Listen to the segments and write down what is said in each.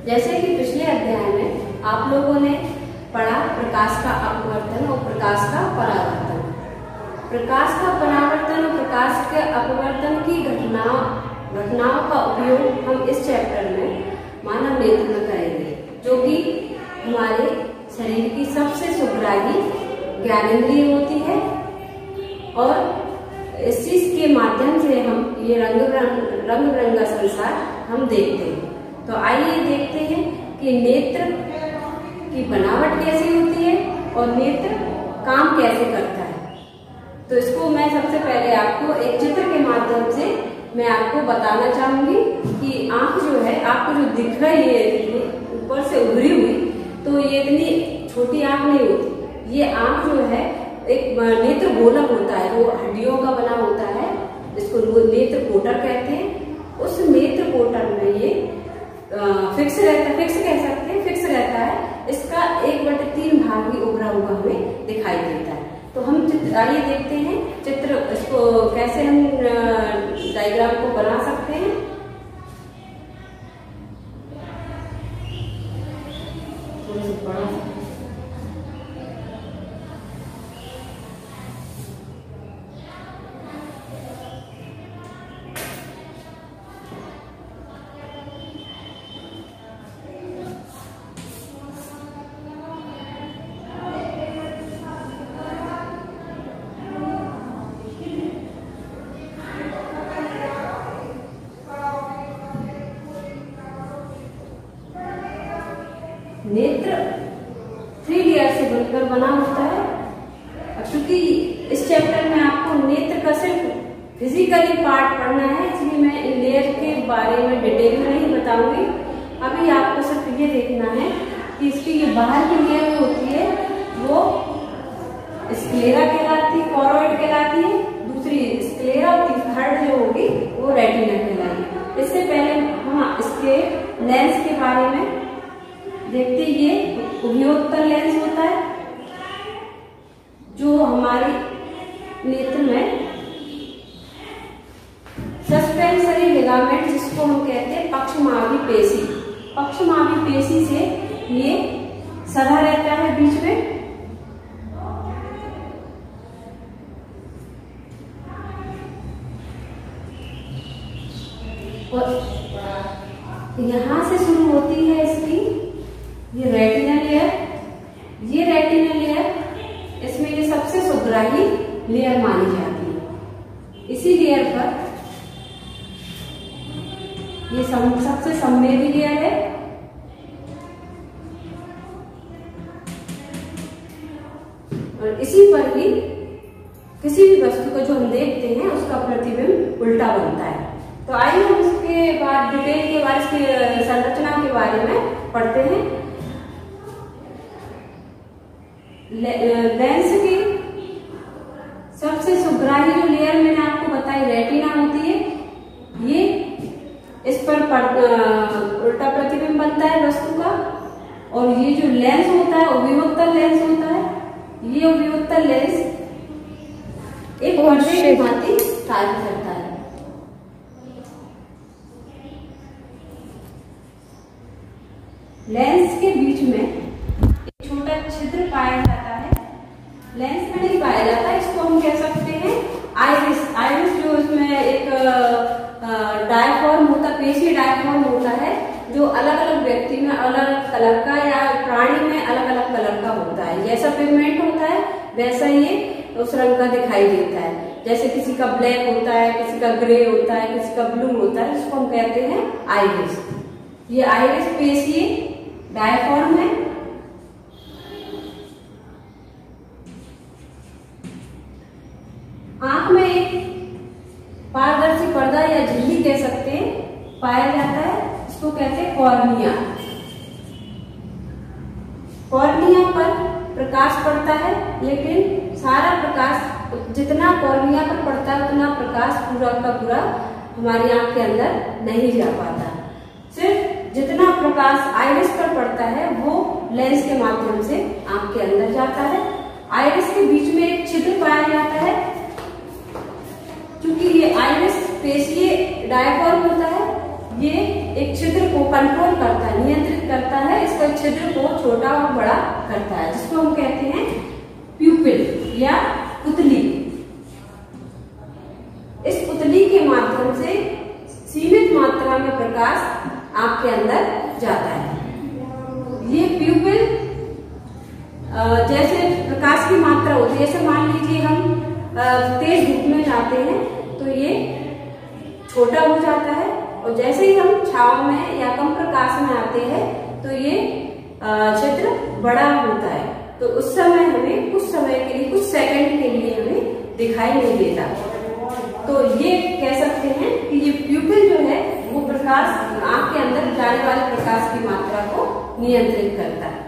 जैसे कि पिछले अध्याय में आप लोगों ने पढ़ा प्रकाश का अपवर्तन और प्रकाश का परावर्तन। प्रकाश का परावर्तन और प्रकाश के अपवर्तन की घटनाओं का उपयोग हम इस चैप्टर में मानव नेत्र में करेंगे, जो कि हमारे शरीर की सबसे सुग्राही ज्ञानेंद्रिय होती है। और इस चीज के माध्यम से हम ये रंग बिरंगा संसार हम देखते हैं। तो आइए देखते हैं कि नेत्र की बनावट कैसी होती है और नेत्र काम कैसे करता है। तो इसको मैं सबसे पहले आपको एक चित्र के माध्यम से मैं आपको बताना चाहूंगी कि आंख जो है आपको जो दिख रही है ऊपर से उभरी हुई, तो ये इतनी छोटी आंख नहीं होती। ये आंख जो है एक नेत्र गोलक होता है, वो हड्डियों का बना होता है, इसको नेत्र कोटर कहते हैं। उस नेत्र कोटर में ये फिक्स रहता है। इसका 1/3 भाग भी उभरा हुआ हमें दिखाई देता है। तो हम आइए देखते हैं चित्र, इसको कैसे हम डायग्राम को बना सकते हैं। थोड़ा सा बड़ा नेत्र 3 लेयर से बनकर बना होता है। क्योंकि इस चैप्टर में आपको नेत्र का सिर्फ फिजिकली पार्ट पढ़ना है, इसलिए मैं इन लेयर के बारे में डिटेल में नहीं बताऊंगी। अभी आपको सिर्फ ये देखना है कि इसकी जो बाहर की लेयर होती है वो स्क्लेरा कहलाती है, कोरोइड कहलाती है, दूसरी स्क्लेरा और थर्ड जो होगी वो रेटिना कहलाएगी। इससे पहले हम इसके लेंस के बारे में देखते। ये उभयोत्तल लेंस होता है जो हमारे नेत्र में सस्पेंसरी लिगामेंट, जिसको हम कहते हैं पक्षमावी पेशी से ये सधा रहता है बीच में। और यहां से शुरू होती है इसकी ये रेटिना लेयर। ये रेटिना लेयर इसमें ये सबसे सुग्राही लेयर मानी जाती है। इसी लेयर पर ये सबसे संवेदी लेयर है। और इसी पर ही किसी भी वस्तु को जो हम देखते हैं उसका प्रतिबिंब उल्टा बनता है। तो आइए हम इसके बाद डिटेल के बाद इसकी संरचना के बारे में पढ़ते हैं। लेंस की सबसे सुग्राही जो लेयर मैंने आपको बताई रेटिना होती है, ये इस पर उल्टा प्रतिबिंब बनता है वस्तु का। और ये जो लेंस होता है उभयोत्तल लेंस होता है। ये उभयोत्तल लेंस एक पर्दे की भांति कार्य करता है। लेंस के बीच में एक छोटा छिद्र पाया जाता है। लेंस में नहीं पाया जाता, इसको हम कह सकते हैं आइरिस। आइरिस जो इसमें एक डायफ्राम होता है, पेशी डायफ्राम होता है, जो अलग अलग व्यक्ति में अलग अलग कलर का या प्राणी में अलग अलग कलर का होता है। जैसा पिगमेंट होता है वैसा ये उस रंग का दिखाई देता है। जैसे किसी का ब्लैक होता है, किसी का ग्रे होता है, किसी का ब्लू होता है, इसको हम कहते हैं आइरिस। ये आइरिस पेशी डायफ्राम है। आंख में एक पारदर्शी पर्दा या झिल्ली कह सकते हैं पाया जाता है, इसको कहते हैं कॉर्निया। कॉर्निया पर प्रकाश पड़ता है, लेकिन सारा प्रकाश जितना कॉर्निया पर पड़ता है उतना प्रकाश पूरा का पूरा हमारी आंख के अंदर नहीं जा पाता। सिर्फ जितना प्रकाश आइरिस पर पड़ता है वो लेंस के माध्यम से आंख के अंदर जाता है। आइरिस के बीच में एक छिद्र पाया जाता है। क्योंकि ये आइरिस पेशीय डायफ्राम होता है, ये एक छिद्र को कंट्रोल करता है, नियंत्रित करता है, इसका छिद्र को छोटा और बड़ा करता है, जिसको हम कहते हैं प्यूपिल या पुतली। इस पुतली के माध्यम से सीमित मात्रा में प्रकाश आंख के अंदर जाता है। ये प्यूपिल जैसे प्रकाश की मात्रा होती है, जैसे मान लीजिए हम तेज धूप में जाते हैं तो ये छोटा हो जाता है, और जैसे ही हम छांव में या कम प्रकाश में आते हैं तो ये क्षेत्र बड़ा होता है। तो उस समय हमें कुछ समय के लिए, कुछ सेकंड के लिए हमें दिखाई नहीं देता। तो ये कह सकते हैं कि ये प्यूपिल जो है वो प्रकाश, आंख के अंदर जाने वाले प्रकाश की मात्रा को नियंत्रित करता है।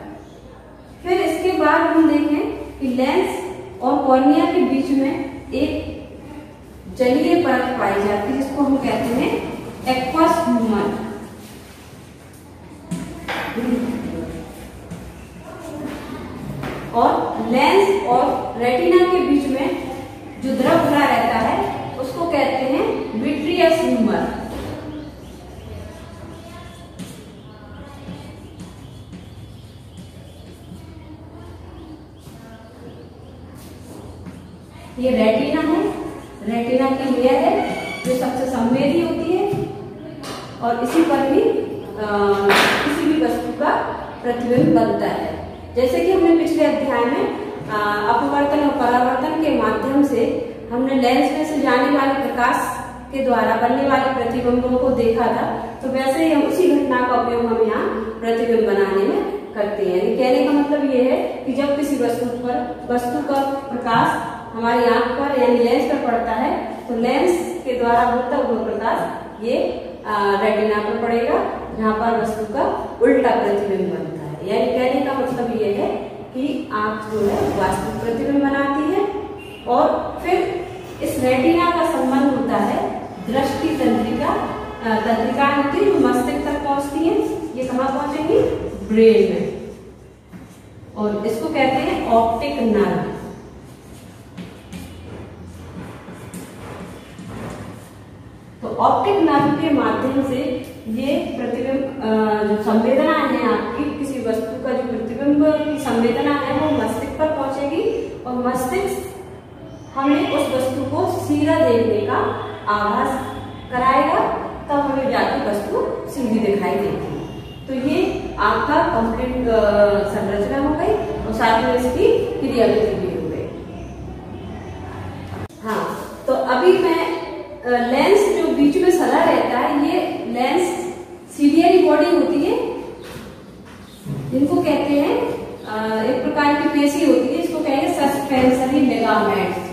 फिर इसके बाद हम देखें कि लेंस और कॉर्निया के बीच में एक जलीय परत पाई जाती है, जिसको हम कहते हैं एक्वस ह्यूमर। और लेंस और रेटिना के बीच में जो द्रव भरा रहता है उसको कहते हैं विट्रियस ह्यूमर। ये रेटिना है, रेटिना की लेयर है जो सबसे संवेदी होती है और इसी पर भी किसी भी वस्तु का प्रतिबिंब बनता है। जैसे कि हमने पिछले अध्याय में अपवर्तन और परावर्तन के माध्यम से हमने लेंस में से जाने वाले प्रकाश के द्वारा बनने वाले प्रतिबिंबों को देखा था, तो वैसे ही हम उसी घटना का उपयोग हम यहाँ प्रतिबिंब बनाने में करते हैं। कहने का मतलब ये है कि जब किसी वस्तु का प्रकाश हमारी आंख पर यानी लेंस पर पड़ता है तो लेंस के द्वारा होता हुआ प्रकाश ये रेटिना पर पड़ेगा, जहाँ पर वस्तु का उल्टा प्रतिबिंब बनता है। यानी कहने का मतलब ये है कि आंख जो है वास्तविक प्रतिबिंब बनाती है। और फिर इस रेटिना का संबंध होता है दृष्टि तंत्रिका होती है जो मस्तिष्क तक पहुंचती है। ये कहाँ पहुंचेंगी? ब्रेन में। और इसको कहते हैं ऑप्टिक नर्व। तो ऑप्टिक नर्व के माध्यम से ये प्रतिबिंब जो संवेदना है आपकी, किसी वस्तु का जो प्रतिबिंब की संवेदना है वो मस्तिष्क पर पहुंचेगी और मस्तिष्क हमें उस वस्तु को सीधा देखने का आभास कराएगा, तब हमें जाती वस्तु सीधी दिखाई देगी। तो ये आंख का कंप्लीट संरचना हो गई और साथ में इसकी क्रियाविधि भी हो गई। हाँ, तो अभी मैं लेंस जो बीच में सदा रहता है, ये लेंस सीलियरी बॉडी होती है, जिनको कहते हैं एक प्रकार की पेशी होती है, इसको कहेंगे सस्पेंसरी लिगामेंट्स।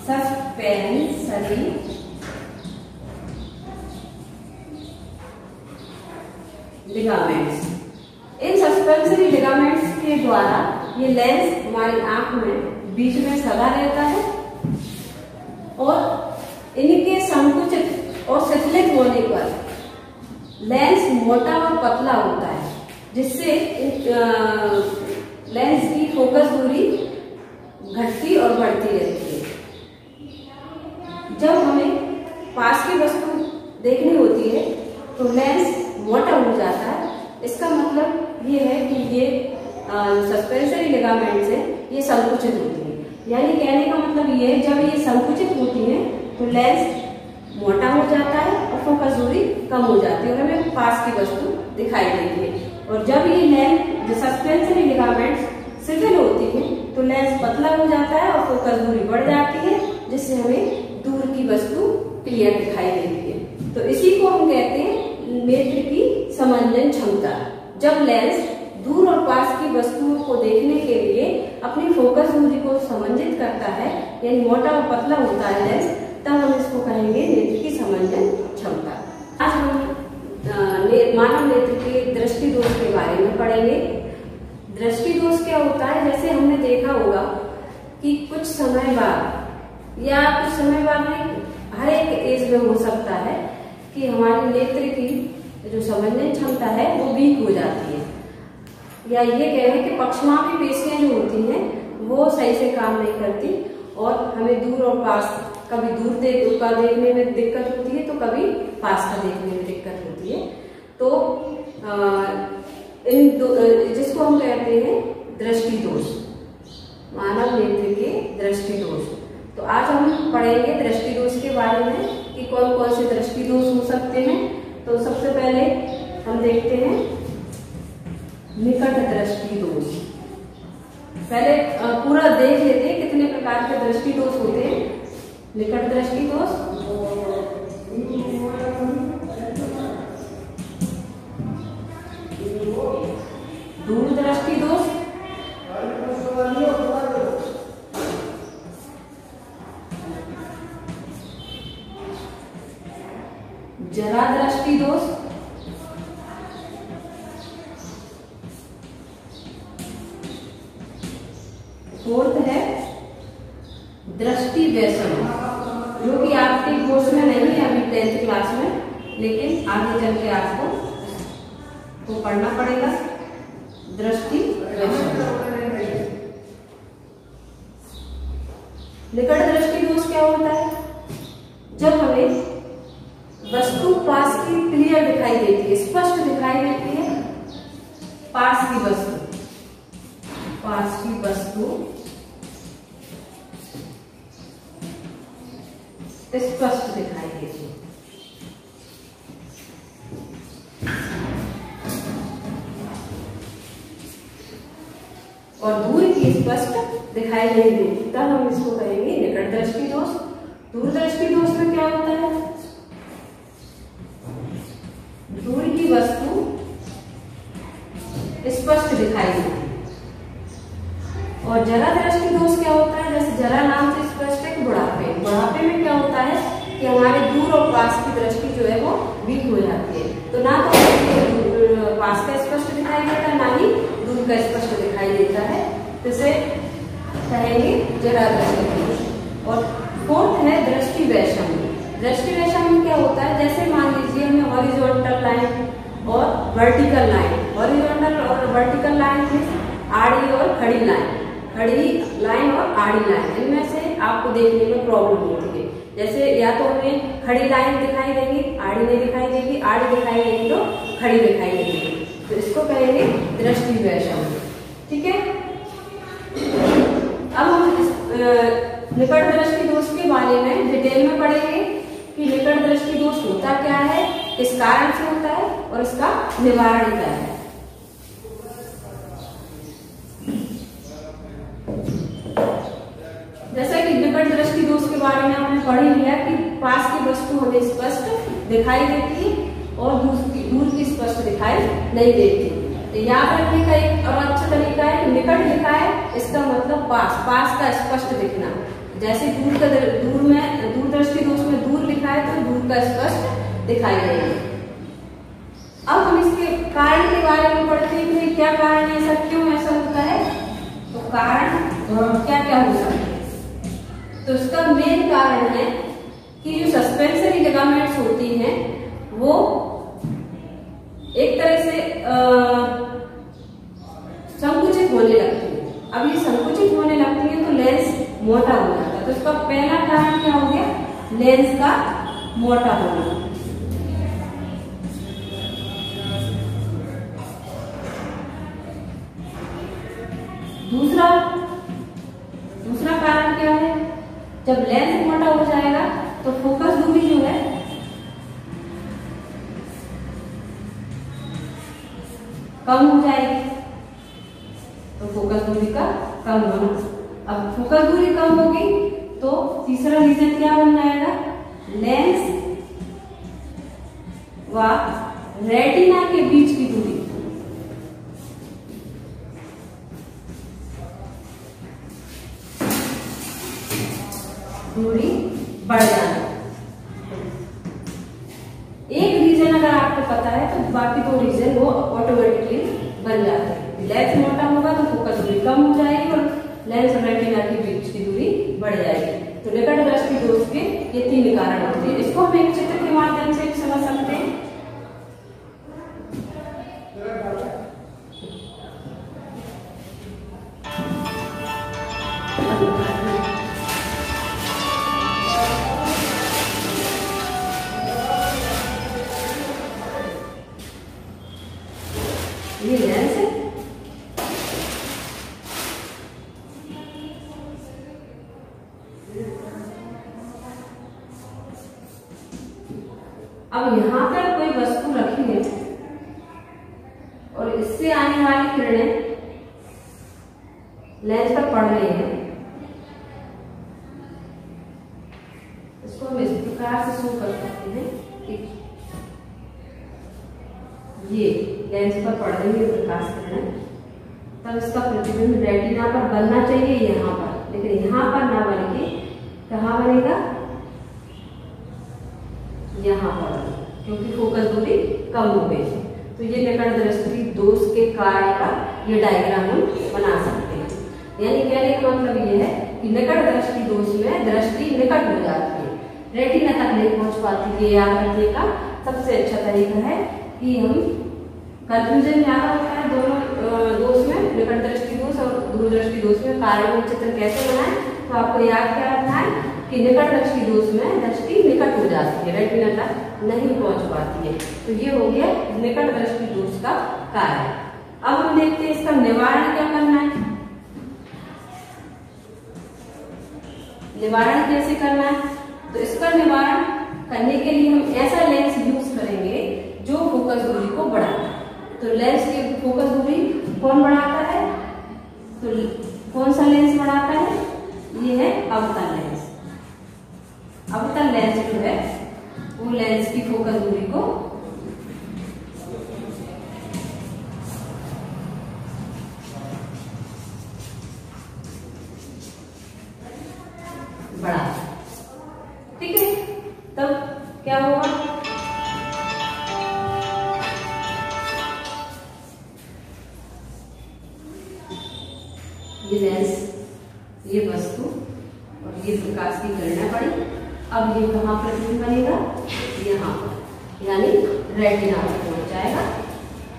Suspensory ligaments. इन सस्पेंसरी लिगामेंट्स के द्वारा ये लेंस हमारी आंख में बीच में सदा रहता है और इनके संकुचित और शिथिलित होने पर लेंस मोटा और पतला होता है, जिससे लेंस की फोकस दूरी घटती और बढ़ती रहती है। जब हमें पास की वस्तु देखनी होती है तो लेंस मोटा हो जाता है। इसका मतलब ये है कि ये सस्पेंसरी लिगामेंट्स है, ये संकुचित होती है। यानी कहने का मतलब ये है, जब ये संकुचित होती है तो लेंस मोटा हो जाता है और फोकस दूरी कम हो जाती है और हमें पास की वस्तु दिखाई देती है। और जब ये लेंस जो सस्पेंसरी लिगामेंट्स शिथिल होती है तो लेंस पतला हो जाता है और फोकस दूरी बढ़ जाती है, जिससे हमें दूर की वस्तु क्लियर दिखाई देती है। तो इसी को हम कहते हैं नेत्र की समंजन क्षमता। जब लेंस दूर और पास की वस्तुओं को देखने के लिए अपनी फोकस दूरी को समंजित करता है, यानी मोटा और पतला होता है लेंस, तब हम इसको कहेंगे नेत्र की समंजन क्षमता। आज हम मानव नेत्र के दृष्टि दोष के बारे में पढ़ेंगे। दृष्टि दोष क्या होता है? जैसे हमने देखा होगा कि कुछ समय बाद या कुछ समय बाद में हर एक एज में हो सकता है कि हमारे नेत्र की जो समझने क्षमता है वो वीक हो जाती है, या ये कहें कि पक्षमापी पेशियां जो होती हैं वो सही से काम नहीं करती और हमें दूर और पास, कभी दूर का देखने में दिक्कत होती है तो कभी पास का देखने में दिक्कत होती है। तो जिसको हम कहते हैं दृष्टि दोष, मानव नेत्र के दृष्टि दोष। तो आज हम पढ़ेंगे दृष्टि दोष के बारे में कि कौन कौन से दृष्टि दोष हो सकते हैं। तो सबसे पहले हम देखते हैं निकट दृष्टि दोष। पहले पूरा देख लेते हैं कितने प्रकार के दृष्टि दोष होते हैं। निकट दृष्टि दोष, दूर दृष्टि दोष, जरा दृष्टि दोष, फोर्थ है दृष्टि वैषम्य, जो कि आपके कोर्स में नहीं है अभी 10th क्लास में, लेकिन आगे चल के आपको तो पढ़ना पड़ेगा। दृष्टि वैषम्य। निकट दृष्टि दोष क्या होता है? जब हमें वस्तु पास की क्लियर दिखाई देती है, स्पष्ट दिखाई देती है, पास की वस्तु स्पष्ट दिखाई देती है। और दूर की स्पष्ट दिखाई नहीं देती, तब हम इसको कहेंगे निकट दृष्टि दोष। दूर दृष्टि दोष में क्या होता है? दूर की वस्तु स्पष्ट दिखाई देती है। और जरा दृष्टि दोष क्या होता है? जैसे जरा नाम से स्पष्ट है कि बुढ़ापे में क्या होता है कि हमारे दूर और पास की दृष्टि जो है वो वीक हो जाती है। तो ना तो पास का स्पष्ट दिखाई देता, ना ही दूर का स्पष्ट दिखाई देता है, तो इसे कहेंगे जरा दृष्टि दोष। और फोर्थ है दृष्टि वैषम्य। दृष्टि वैषम्य क्या होता है? जैसे मान लीजिए हमें हॉरिजॉन्टल लाइन और वर्टिकल लाइन, हॉरिजॉन्टल और वर्टिकल लाइन में आड़ी और खड़ी लाइन और आड़ी लाइन, इनमें से आपको देखने में प्रॉब्लम होती है। जैसे या तो हमें खड़ी लाइन दिखाई देगी, आड़ी नहीं दिखाई देगी, आड़ी दिखाई देगी तो खड़ी दिखाई देगी, तो इसको कहेंगे दृष्टि वैषम्य। ठीक है। अब हम निकट दृष्टि दोष के बारे में डिटेल में पढ़ेंगे कि निकट दृष्टि दोष होता क्या है, किस कारण से होता है और इसका निवारण क्या है। जैसा कि निकट दृष्टि दोष के बारे में हमने पढ़ ही लिया कि पास की वस्तु हमें स्पष्ट दिखाई देती है और दूर की स्पष्ट दिखाई नहीं देती। तो याद रखने का एक और अच्छा तरीका है कि निकट लिखा है, इसका मतलब पास का स्पष्ट दिखना। जैसे दूर दृष्टि दोष में दूर लिखा है तो दूर का स्पष्ट दिखाई देगा। अब हम इसके कारण के बारे में पढ़ते हैं कि क्या कारण है, ऐसा क्यों ऐसा होता है। तो कारण क्या क्या हो सकता है? तो इसका मेन कारण है कि जो सस्पेंसरी लिगामेंट्स होती हैं वो एक तरह से संकुचित होने लगती है। अब ये संकुचित होने लगती है तो लेंस मोटा हो जाता है। तो इसका पहला कारण क्या हो गया? लेंस का मोटा होना। दूसरा कारण क्या है? जब लेंस मोटा हो जाएगा तो फोकस दूरी जो है कम हो जाएगी, तो फोकस दूरी का कम होना। अब फोकस दूरी कम होगी तो तीसरा रीजन क्या बन जाएगा? लेंस व रेटिना के बीच की दूरी बढ़ जाना। एक रीजन अगर आपको पता है तो बाकी दो रीजन वो ऑटोमेटिकली बन जाते हैं। लेंस मोटा होगा तो फोकस दूरी कम हो जाएगी और लेंस और रेटिना के बीच की दूरी बढ़ जाएगी। तो निकट दृष्टि दोष के ये 3 कारण होते हैं। इसको हम एक चित्र के माध्यम से समझ सकते हैं। अब यहाँ पर कोई वस्तु रखी है और इससे आने वाली किरणें लेंस पर पड़ रही है। इसको हम इस प्रकार से शो कर सकते हैं कि ये लेंस पर पड़ रही है प्रकाश किरणें, तब इसका प्रतिबिंब रेटिना पर बनना चाहिए यहाँ पर, लेकिन यहाँ पर ना बन के कहाँ बनेगा, यहाँ पर, क्योंकि फोकस दूरी कम हो गई है। तो ये निकट दृष्टि दोष के कारण का ये डायग्राम हम बना सकते हैं। यानी कहने का मतलब ये है कि निकट दृष्टि दोष में दृष्टि निकट हो जाती है, रेटिना तक नहीं पहुंच पाती है। याद रखने का सबसे अच्छा तरीका है कि हम कंफ्यूजन ज्यादा होता है दोनों दोष में, निकट दृष्टि दोष और दूर दृष्टि दोष में कार्य चित्र कैसे बनाए, तो आपको याद क्या रखना है कि निकट दृष्टि दोष में दृष्टि निकट हो जाती है, रेटिना तक नहीं पहुंच पाती है। तो ये हो गया निकट दृष्टि दोष का कार्य। अब हम देखते हैं इसका निवारण क्या करना है। निवारण कैसे करना है, तो इसका निवारण करने के लिए हम ऐसा लेंस यूज करेंगे जो फोकस दूरी को बढ़ाता है। तो लेंस की फोकस दूरी कौन बढ़ाता है, तो कौन सा लेंस बढ़ाता है, ये है अवतल लेंस। अवतल लेंस जो है वो लेंस की फोकस दूरी को बढ़ाता है। ठीक है, तब क्या होगा, ये लेंस, ये वस्तु और ये प्रकाश की किरणें पड़ी। अब ये कहाँ प्रतिबिंब बनेगा, यहाँ पर, यानी रेटिना पर पहुंच जाएगा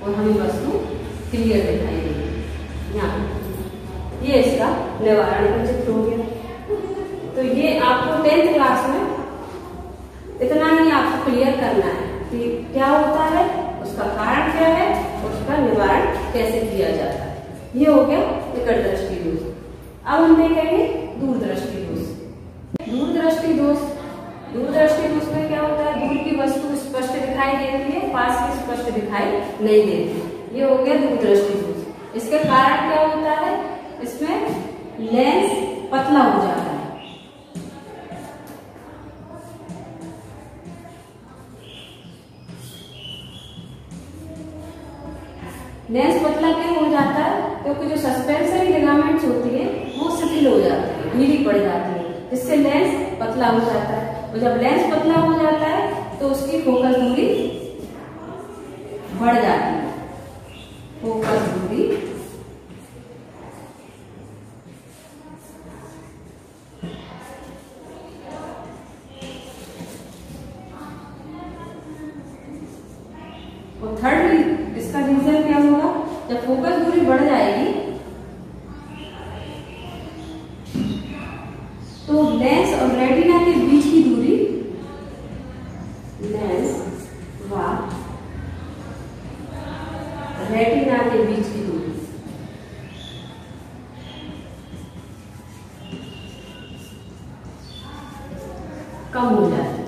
और हमें वस्तु क्लियर दिखाई देगी। यहाँ ये इसका निवारण का चित्र हो गया। तो ये आपको 10th क्लास में इतना ही आपको क्लियर करना है कि क्या होता है, उसका कारण क्या है, उसका निवारण कैसे किया जाता है। ये हो गया निकट दृष्टि दोष। अब हम देखेंगे दूरदृष्टि दोष। दूरदृष्टि दोष, दूरदृष्टि दोष में क्या होता है, दूर की वस्तु स्पष्ट दिखाई देती है, पास की स्पष्ट दिखाई नहीं देती। ये हो गया दूरदृष्टि दोष। इसके कारण क्या होता है, इसमें लेंस पतला हो जाता है। लेंस पतला क्यों हो जाता है, क्योंकि जो सस्पेंसरी लिगामेंट्स होती है वो शिथिल हो जाती है, ढीली पड़ जाती है, जिससे लेंस पतला हो जाता है। और जब लेंस पतला हो जाता है तो उसकी फोकस दूरी बढ़ जाती है। फोकस दूरी और थर्ड इसका रीजन क्या होगा, जब फोकस दूरी बढ़ जाएगी तो लेंस और रेटिना के बीच की दूरी, लेंस व रेटिना के बीच की दूरी कम हो जाती है।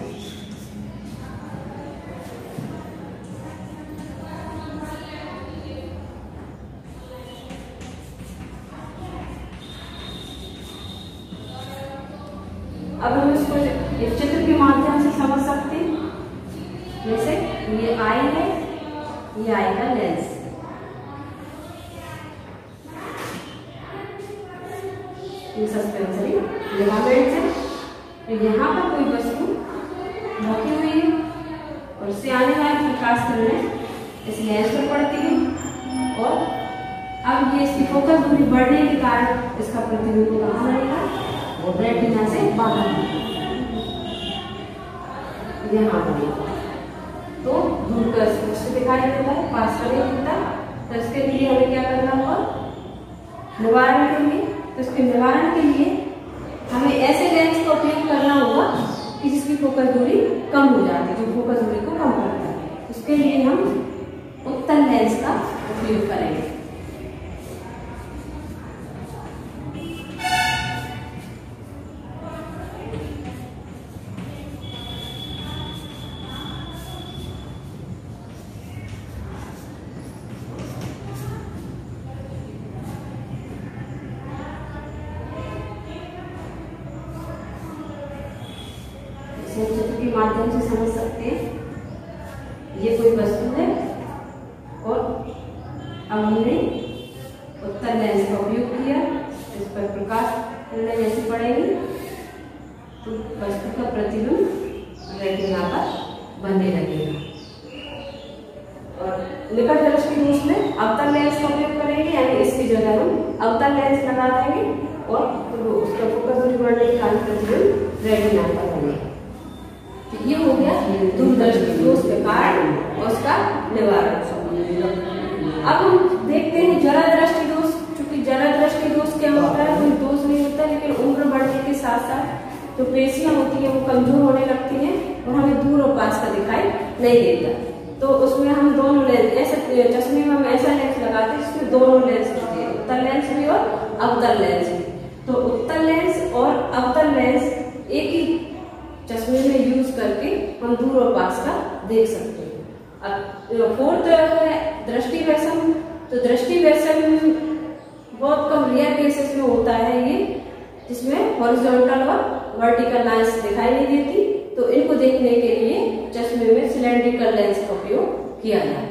अब हम इसको एक चित्र के माध्यम से समझ सकते हैं। जैसे ये आई है, ये आई का लेंस, ये सस्पेंसरी लिगामेंट्स है। तो यहाँ पर कोई वस्तु ढकी हुई है और इससे आने वाली प्रकाश किरणें इस लेंस पर पड़ती है और अब ये इसकी फोकस दूरी बढ़ने के कारण इसका प्रतिबिंब कहाँ बनेगा, वो रेटिना से बाहर यहाँ बनेगा। तो दूर का स्पष्ट दिखाई देता है, पास का नहीं दिखता। तो इसके लिए हमें क्या करना होगा, निवारण के लिए, तो इसके निवारण के लिए हमें ऐसे लेंस का उपयोग करना होगा कि जिसकी फोकस दूरी कम हो जाती है, जो फोकस दूरी को कम करता है। उसके लिए हम उत्तल लेंस का उपयोग करेंगे। माध्यम से समझ सकते हैं। ये कोई वस्तु है और अब हमने उत्तल लेंस का उपयोग किया, इस पर प्रकाश किरणें जैसी पड़ेगी तो वस्तु का प्रतिबिंब रेटिना पर बनने लगेगा। और निकट दृष्टि दोष में अवतल लेंस का उपयोग करेंगे, यानी इसकी जगह हम अवतल लेंस लगा देंगे और तो उसका फोकस दूरी बढ़ने के कारण प्रतिबिंब रेटिना पर बनेगा। तो ये हो गया दूरदृष्टि दोष के कारण और उसका निवारण। अब हम देखते हैं जरा दृष्टि दोष। चूंकि जरा दृष्टि दोष क्या होता है, कोई दोष नहीं होता, लेकिन उम्र बढ़ने के साथ साथ जो पेशियां होती है वो कमजोर होने लगती हैं और हमें दूर और पास का दिखाई नहीं देता। तो उसमें हम दोनों लेंस, ऐसे चश्मे में हम ऐसा लेंस लगाते हैं जिसमें दोनों लेंस होते हैं, उत्तल लेंस भी और अवतल लेंस भी। तो उत्तल लेंस और अवतल लेंस एक ही चश्मे में यूज करके हम दूर और पास का देख सकते हैं। अब फोर्थ है दृष्टि वैषम। तो दृष्टि वैषम बहुत कम रेयर केसेस में होता है ये, जिसमें हॉरिजॉन्टल और वर्टिकल लाइंस दिखाई नहीं देती। तो इनको देखने के लिए चश्मे में सिलेंड्रिकल लेंस का उपयोग किया जाता है।